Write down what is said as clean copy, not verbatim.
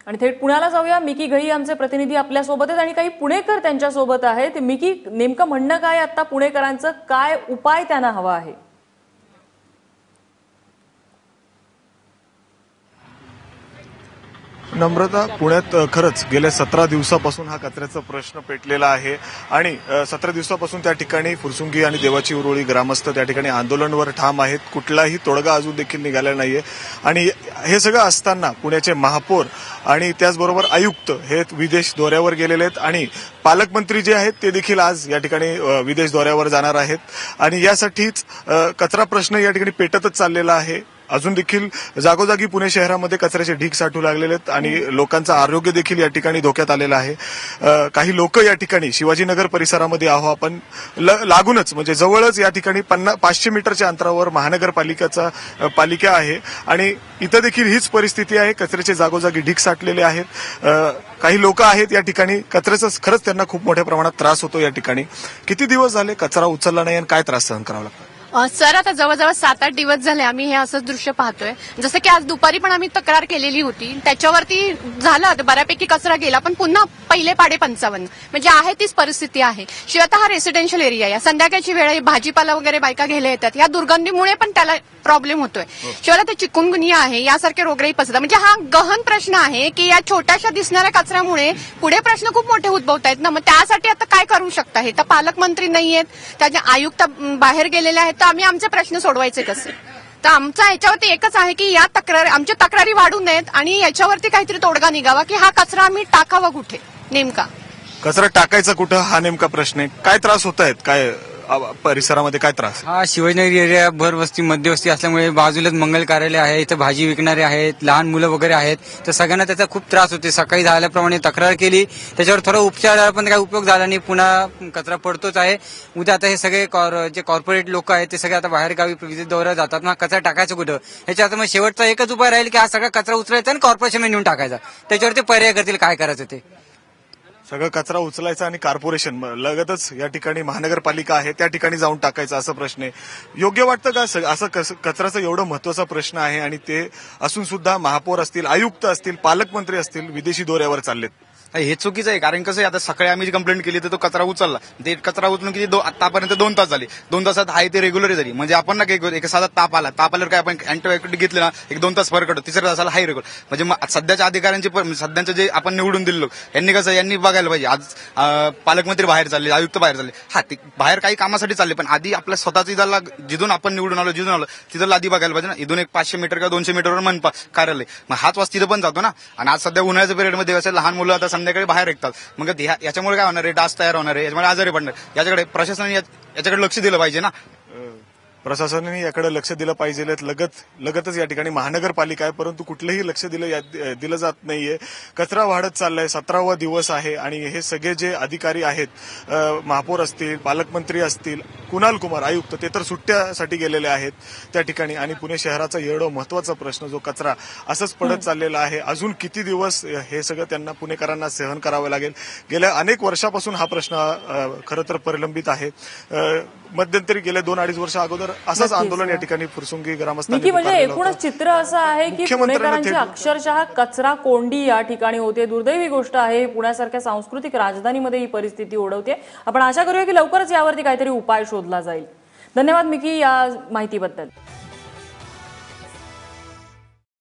आणि थेट पुण्याला जाऊया. मिकी घई आमचे प्रतिनिधी आपल्या सोबत आहेत आणि काही पुणेकर त्यांच्या सोबत आहेत. मिकी, नेमकं म्हणणं काय आता पुणेकरांचं, काय उपाय त्यांना हवा आहे? नम्रता, पुण्यात खरंच गेल्या 17 दिवसापासून हा कचऱ्याचा प्रश्न पेटलेला आहे आणि 17 दिवसापासून त्या ठिकाणी फुरसुंगी आणि देवाची उरुळी ग्रामस्थ त्या ठिकाणी आंदोलनावर ठाम आहेत. कुठलाही तोडगा अजून देखील निघाला नाहीये आणि हे सगळं असताना पुण्याचे महापौर आणि त्याचबरोबर आयुक्त हे विदेश दौऱ्यावर गेलेले आहेत आणि पालकमंत्री जे आहेत ते देखील आज या ठिकाणी विदेश दौऱ्यावर जाणार आहेत आणि यासाठीच कचरा प्रश्न या ठिकाणी पेटतच चाललेला आहे. अजून देखील जागोजागी पुणे शहरामध्ये कचऱ्याचे ढीग साठू लागलेले आहेत आणि लोकांचं आरोग्य देखील या ठिकाणी धोक्यात आलेलं आहे. काही लोक या ठिकाणी शिवाजीनगर परिसरामध्ये आहो आपण, लागूनच म्हणजे जवळच या ठिकाणी 500 मीटरच्या अंतरावर महानगरपालिका आहे आणि इथं देखील हीच परिस्थिती आहे. कचऱ्याचे जागोजागी ढीग साठलेले आहेत. काही लोक आहेत या ठिकाणी, कचऱ्याचा खरंच त्यांना खूप मोठ्या प्रमाणात त्रास होतो. या ठिकाणी किती दिवस झाले कचरा उचलला नाही आणि काय त्रास सहन करावा लागतो? सर, आता जवळजवळ 7-8 दिवस झाले आम्ही हे असंच दृश्य पाहतोय. जसं की आज दुपारी पण आम्ही तक्रार केलेली होती, त्याच्यावरती झालं बऱ्यापैकी कचरा गेला, पण पुन्हा पहिले पाडे 55 म्हणजे आहे तीच परिस्थिती आहे. शिवाय आता हा रेसिडेन्शियल एरिया आहे, संध्याकाळची वेळ आहे, भाजीपाला वगैरे बायका घ्यायला येतात, या दुर्गंधीमुळे पण त्याला प्रॉब्लेम होतोय. शिवाय आता चिकुनगुनिया आहे, यासारखे रोगराई पसरतात. म्हणजे हा गहन प्रश्न आहे की या छोट्याशा दिसणाऱ्या कचऱ्यामुळे पुढे प्रश्न खूप मोठे उद्भवत आहेत ना. मग त्यासाठी आता काय करू शकता? हे तर पालकमंत्री नाहीयेत, त्याचे आयुक्त बाहेर गेलेले आहेत, तर आम्ही आमचे प्रश्न सोडवायचे कसे? तर आमचा याच्यावरती एकच आहे की या आमच्या तक्रारी वाढू नयेत आणि याच्यावरती काहीतरी तोडगा निघावा की हा कचरा आम्ही टाकावा कुठे, नेमका कचरा टाकायचा कुठं, हा नेमका प्रश्न आहे. काय त्रास होत आहेत, काय परिसरामध्ये काय त्रास? हा शिवाजीनगर एरिया भरवस्ती मध्यवस्ती असल्यामुळे बाजूलाच मंगल कार्यालय आहे, इथं भाजी विकणारे आहेत, लहान मुलं वगैरे आहेत, तर सगळ्यांना त्याचा खूप त्रास होते. सकाळी झाल्याप्रमाणे तक्रार केली, त्याच्यावर थोडा उपचार पण काही उपयोग झाला नाही, पुन्हा कचरा पडतोच आहे. उद्या आता हे सगळे जे कॉर्पोरेट लोक आहेत ते सगळे आता बाहेर गावी विजिट दौऱ्यावर जातात ना, कचरा टाकायचं कुठं? ह्याच्या आता मग शेवटचा एकच उपाय राहील की हा सगळा कचरा उचलायचा आणि कॉर्पोरेशनमध्ये नेऊन टाकायचा. त्याच्यावर ते पर्याय करतील काय करायचं ते. सगळं कचरा उचलायचा आणि कॉर्पोरेशन लगतच या ठिकाणी महानगरपालिका आहे त्या ठिकाणी जाऊन टाकायचा, असा प्रश्न आहे. योग्य वाटतं का असं कचऱ्याचं एवढं महत्वाचा प्रश्न आहे आणि ते असून सुद्धा महापौर असतील, आयुक्त असतील, पालकमंत्री असतील विदेशी दौऱ्यावर चाललेत? हे चुकीचं आहे. कारण कसं आहे, आता सकाळी आम्ही कंप्लेंट केली तर तो कचरा उचलला, ते कचरा उचलून किती आतापर्यंत 2 तास झाले. 2 तासात आहे ते रेग्युलर झाली. म्हणजे आपण ना एक साधा ताप आल्यावर काय आपण अँटीबायोटिक घेतले ना, 1-2 तास फरक पडतो, 3ऱ्या तासाला हाय रेग्युलर. म्हणजे सध्याच्या अधिकाऱ्यांचे सध्याचे जे आपण निवडून दिले लोक यांनी बघायला पाहिजे. आज पालकमंत्री बाहेर चालले, आयुक्त बाहेर चालले, हा ते बाहेर काही कामासाठी चालले, पण आधी आपल्या स्वतःच इथला जिथून आपण निवडून आलो तिथं आधी बघायला पाहिजे ना. इथून एक 500 मीटर किंवा 200 मीटरवर मनपा कार्यालय, मग हाच वाज तिथं पण जातो ना. आणि आज सध्या उन्हाळ्याच्या पिरियडमध्ये असे लहान मुलं आता संध्याकाळी बाहेर ऐकतात, मग याच्यामुळे काय होणार आहे, डास तयार होणार आहे, याच्यामुळे आजारी पडणार. याच्याकडे प्रशासनाने याच्याकडे लक्ष दिलं पाहिजे ना. प्रशासनाने याकडे लक्ष दिलं पाहिजे. लगतच या ठिकाणी महानगरपालिका आहे, परंतु कुठलंही लक्ष दिलं जात नाहीये. कचरा वाढत चाललाय, 17वा दिवस आहे आणि हे सगळे जे अधिकारी आहेत, महापौर असतील, पालकमंत्री असतील, कुणाल कुमार आयुक्त, ते तर सुट्ट्यासाठी गेलेले आहेत त्या ठिकाणी. आणि पुणे शहराचा एवढा महत्वाचा प्रश्न जो कचरा असंच पडत चाललेला आहे, अजून किती दिवस हे सगळं त्यांना पुणेकरांना सहन करावं लागेल? गेल्या अनेक वर्षापासून हा प्रश्न खरं तर प्रलंबित आहे. मध्यंतरी गेल्या 2-2.5 वर्ष अगोदर असंच आंदोलन या ठिकाणी फुरसुंगी ग्रामस्थांनी म्हणजे एकूणच चित्र असं आहे की पुणेकरांची अक्षरशः कचरा कोंडी या ठिकाणी होते. दुर्दैवी गोष्ट आहे, पुण्यासारख्या सांस्कृतिक राजधानीमध्ये ही परिस्थिती ओढवते. आपण आशा करूया की लवकरच यावरती काहीतरी उपाय शोधला जाईल. धन्यवाद मिकी या माहितीबद्दल.